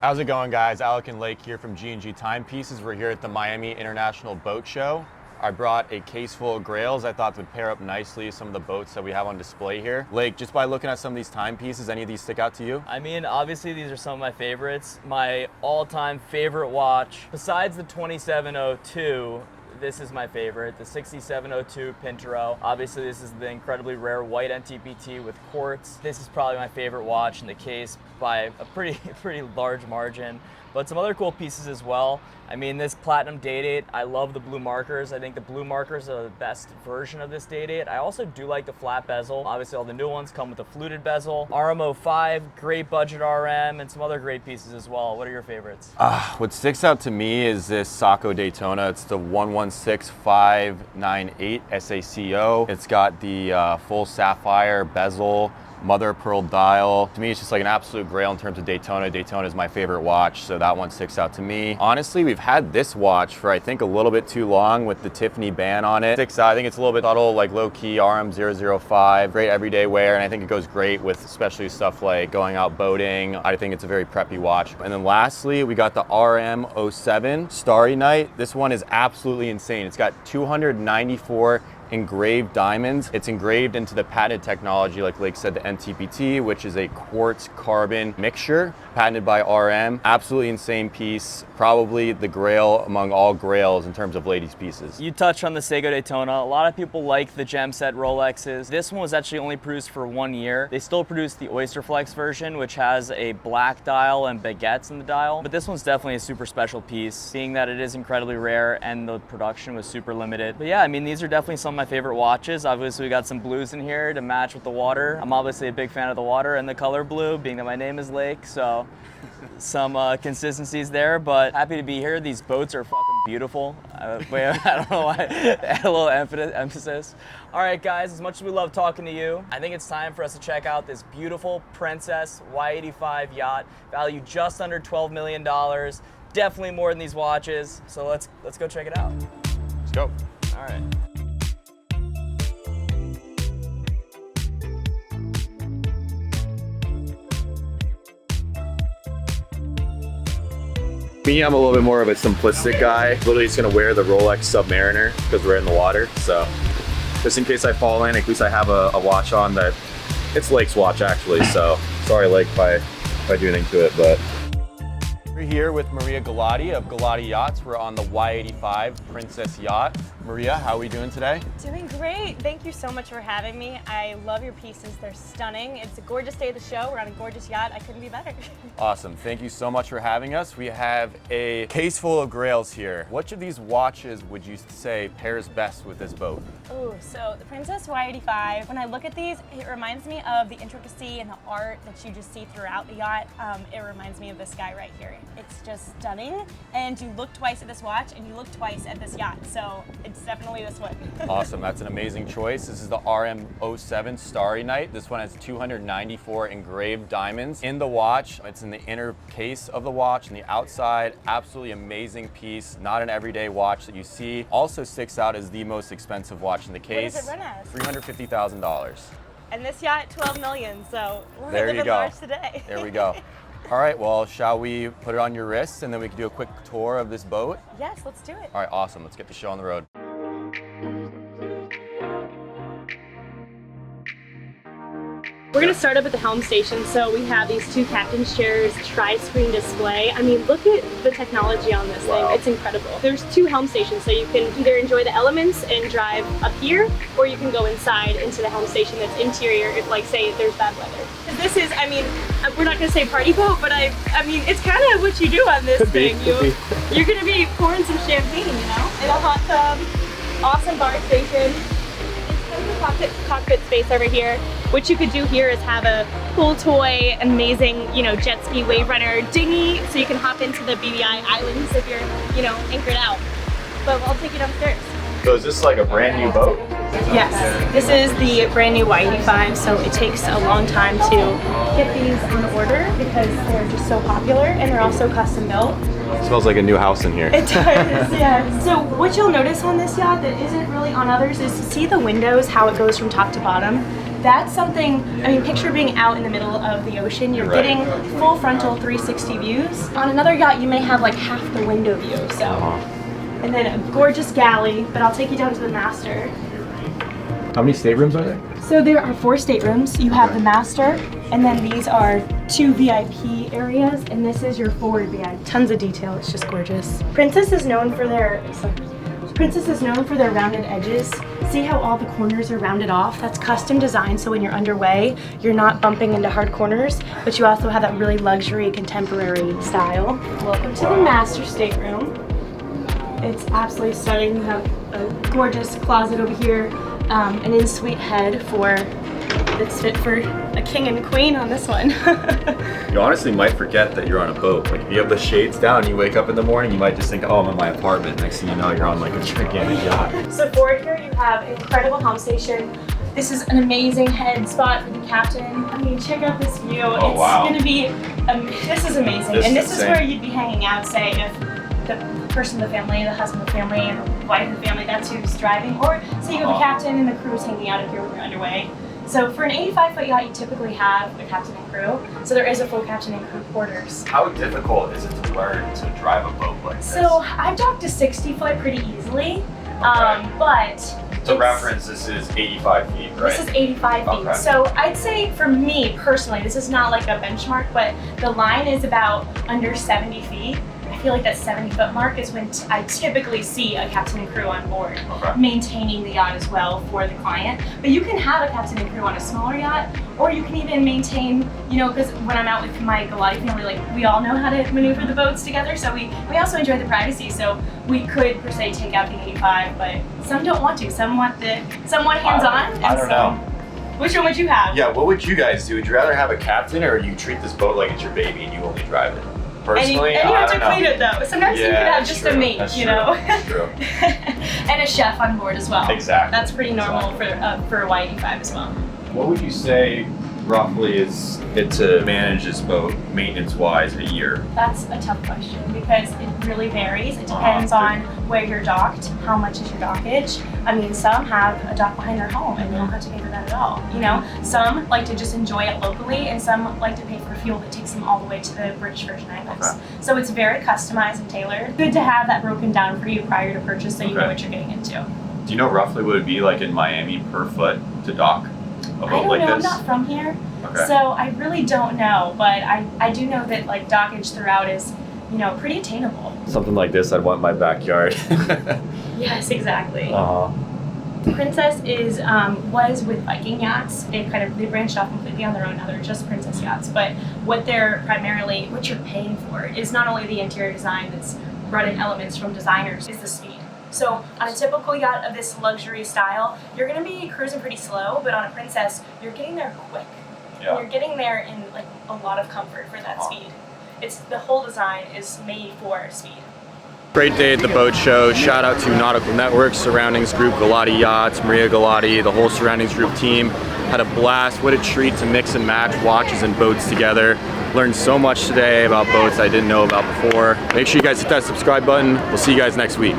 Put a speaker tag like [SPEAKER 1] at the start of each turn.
[SPEAKER 1] How's it going, guys? Alec and Lake here from G&G Timepieces. We're here at the Miami International Boat Show. I brought a case full of Grails I thought would pair up nicely with some of the boats that we have on display here. Lake, just by looking at some of these timepieces, any of these stick out to you?
[SPEAKER 2] I mean, obviously these are some of my favorites. My all-time favorite watch, besides the 2702, this is my favorite, the 6702 Pinturo. Obviously, this is the incredibly rare white NTPT with quartz. This is probably my favorite watch in the case by a pretty large margin. But some other cool pieces as well. I mean, this platinum day-date, I love the blue markers. I think the blue markers are the best version of this day-date. I also do like the flat bezel. Obviously, all the new ones come with a fluted bezel. RM07, great budget RM, and some other great pieces as well. What are your favorites?
[SPEAKER 1] What sticks out to me is this Sako Daytona. It's the 116598 SACO. It's got the full sapphire bezel, mother of pearl dial. To me, it's just like an absolute grail in terms of Daytona. Daytona is my favorite watch, so that one sticks out to me. Honestly, we've had this watch for I think a little bit too long with the Tiffany band on it. Sticks out. I think it's a little bit subtle, like low-key RM005. Great everyday wear, and I think it goes great with especially stuff like going out boating. I think it's a very preppy watch. And then lastly, we got the RM07 Star KN. This one is absolutely insane. It's got 294 engraved diamonds. It's engraved into the patented technology, like Lake said, the NTPT, which is a quartz carbon mixture, patented by RM. Absolutely insane piece. Probably the grail among all grails in terms of ladies' pieces.
[SPEAKER 2] You touched on the Sako Daytona. A lot of people like the gem set Rolexes. This one was actually only produced for 1 year. They still produce the Oyster Flex version, which has a black dial and baguettes in the dial. But this one's definitely a super special piece, seeing that it is incredibly rare and the production was super limited. But yeah, I mean, these are definitely some of my favorite watches. Obviously, we got some blues in here to match with the water. I'm obviously a big fan of the water and the color blue, being that my name is Lake, so some consistencies there, but happy to be here. These boats are fucking beautiful. I don't know why, add a little emphasis. All right, guys, as much as we love talking to you, I think it's time for us to check out this beautiful Princess Y85 yacht, valued just under $12 million. Definitely more than these watches, so let's go check it out.
[SPEAKER 1] Let's go.
[SPEAKER 2] All right.
[SPEAKER 1] Me, I'm a little bit more of a simplistic guy. Literally just gonna wear the Rolex Submariner because we're in the water. So just in case I fall in, at least I have a watch on that, it's Lake's watch actually. So sorry Lake if I do anything to it, but. We're here with Maria Galati of Galati Yachts. We're on the Y85 Princess Yacht. Maria, how are we doing today?
[SPEAKER 3] Doing great. Thank you so much for having me. I love your pieces. They're stunning. It's a gorgeous day of the show. We're on a gorgeous yacht. I couldn't be better.
[SPEAKER 1] Awesome. Thank you so much for having us. We have a case full of grails here. Which of these watches would you say pairs best with this boat?
[SPEAKER 3] Oh, so the Princess Y85, when I look at these, it reminds me of the intricacy and the art that you just see throughout the yacht. It reminds me of this guy right here. It's just stunning. And you look twice at this watch and you look twice at this yacht. So it's definitely this one.
[SPEAKER 1] Awesome. That's an amazing choice. This is the RM07 Star KN. This one has 294 engraved diamonds in the watch. It's in the inner case of the watch and the outside. Absolutely amazing piece. Not an everyday watch that you see. Also sticks out as the most expensive watch in the case.
[SPEAKER 3] What does it run as?
[SPEAKER 1] $350,000.
[SPEAKER 3] And this yacht, 12 million. So we're
[SPEAKER 1] There you
[SPEAKER 3] living
[SPEAKER 1] go.
[SPEAKER 3] large today.
[SPEAKER 1] There we go. All right, well, shall we put it on your wrist and then we can do a quick tour of this boat?
[SPEAKER 3] Yes, let's do it.
[SPEAKER 1] All right, awesome. Let's get the show on the road.
[SPEAKER 3] We're going to start up at the helm station. So we have these two captain's chairs, tri-screen display. I mean, look at the technology on this thing. It's incredible. There's two helm stations, so you can either enjoy the elements and drive up here, or you can go inside into the helm station that's interior if, like, say, there's bad weather. This is, I mean, we're not going to say party boat, but I mean, it's kind of what you do on this thing. You're going to be pouring some champagne, you know, in a hot tub. Awesome bar station. Cockpit space over here. What you could do here is have a cool toy, amazing, you know, jet ski wave runner dinghy, so you can hop into the BVI islands if you're, you know, anchored out. But I'll take you downstairs.
[SPEAKER 1] So is this like a brand new boat?
[SPEAKER 3] Yes, this is the brand new Y85, so it takes a long time to get these on order because they're just so popular and they're also custom built.
[SPEAKER 1] It smells like a new house in here.
[SPEAKER 3] It does, yeah. So what you'll notice on this yacht that isn't really on others is to see the windows, how it goes from top to bottom. that's something, I mean, picture being out in the middle of the ocean, you're getting full frontal 360 views. On another yacht, you may have like half the window view, so. And then a gorgeous galley, but I'll take you down to the master.
[SPEAKER 1] How many staterooms are there?
[SPEAKER 3] So there are 4 staterooms. You have the master, and then these are 2 VIP areas, and this is your forward VIP. Tons of detail, it's just gorgeous. Princess is known for their rounded edges. See how all the corners are rounded off? That's custom designed, so when you're underway, you're not bumping into hard corners, but you also have that really luxury, contemporary style. Welcome to the master stateroom. It's absolutely stunning. You have a gorgeous closet over here. An in-suite head that's fit for a king and queen on this one.
[SPEAKER 1] You honestly might forget that you're on a boat. Like if you have the shades down and you wake up in the morning, you might just think, oh, I'm in my apartment. Next thing you know, you're on like a gigantic yacht.
[SPEAKER 3] So forward here you have an incredible helm station. This is an amazing head spot for the captain. I mean, check out this view.
[SPEAKER 1] Oh,
[SPEAKER 3] it's
[SPEAKER 1] wow.
[SPEAKER 3] gonna be, this is amazing.
[SPEAKER 1] This
[SPEAKER 3] and
[SPEAKER 1] is
[SPEAKER 3] this is
[SPEAKER 1] insane.
[SPEAKER 3] where you'd be hanging out, say, if the person of the family, the husband of the family, and the wife of the family, that's who's driving. Or say you have a captain and the crew's hanging out if you're underway. So for an 85-foot yacht, you typically have a captain and crew. So there is a full captain and crew quarters.
[SPEAKER 1] How difficult is it to learn to drive a boat like this?
[SPEAKER 3] So I've docked a 60-foot pretty easily, but
[SPEAKER 1] to reference, this is 85 feet, right?
[SPEAKER 3] This is 85 feet.
[SPEAKER 1] Okay.
[SPEAKER 3] So I'd say for me personally, this is not like a benchmark, but the line is about under 70 feet. I feel like that 70-foot mark is when I typically see a captain and crew on board, maintaining the yacht as well for the client. But you can have a captain and crew on a smaller yacht, or you can even maintain, you know, because when I'm out with my Galati family, like we all know how to maneuver the boats together, so we also enjoy the privacy. So we could per se take out the 85, but some don't want to. Some want hands-on.
[SPEAKER 1] I don't know.
[SPEAKER 3] Which one would you have?
[SPEAKER 1] Yeah, what would you guys do? Would you rather have a captain, or you treat this boat like it's your baby and you only drive it? Personally,
[SPEAKER 3] and you have to clean it though. Sometimes you could have just a mate, you know.
[SPEAKER 1] That's true.
[SPEAKER 3] And a chef on board as well.
[SPEAKER 1] Exactly.
[SPEAKER 3] That's pretty normal for a Y85 as well.
[SPEAKER 1] What would you say roughly is it to manage this boat maintenance-wise a year?
[SPEAKER 3] That's a tough question because it really varies. It depends on where you're docked, how much is your dockage. I mean, some have a dock behind their home and you don't have to pay for that at all. You know, some like to just enjoy it locally, and some like to pay for fuel that takes them all the way to the British Virgin Islands. So it's very customized and tailored. Good to have that broken down for you prior to purchase, so you know what you're getting into.
[SPEAKER 1] Do you know roughly what it would be like in Miami per foot to dock a boat like this?
[SPEAKER 3] I'm not from here, so I really don't know, but I do know that like dockage throughout is, you know, pretty attainable.
[SPEAKER 1] Something like this I'd want in my backyard.
[SPEAKER 3] Yes, exactly. Princess was with Viking Yachts. They branched off completely on their own. Now they're just Princess Yachts. But what you're paying for is not only the interior design that's brought in elements from designers, is the speed. So on a typical yacht of this luxury style, you're going to be cruising pretty slow, but on a Princess, you're getting there quick. Yeah. You're getting there in like a lot of comfort for that speed. The whole design is made for speed. Great day at the boat show. Shout out to Nautical Networks, Surroundings Group, Galati Yachts, Maria Galati, the whole Surroundings Group team. Had a blast. What a treat to mix and match watches and boats together. Learned so much today about boats I didn't know about before. Make sure you guys hit that subscribe button. We'll see you guys next week.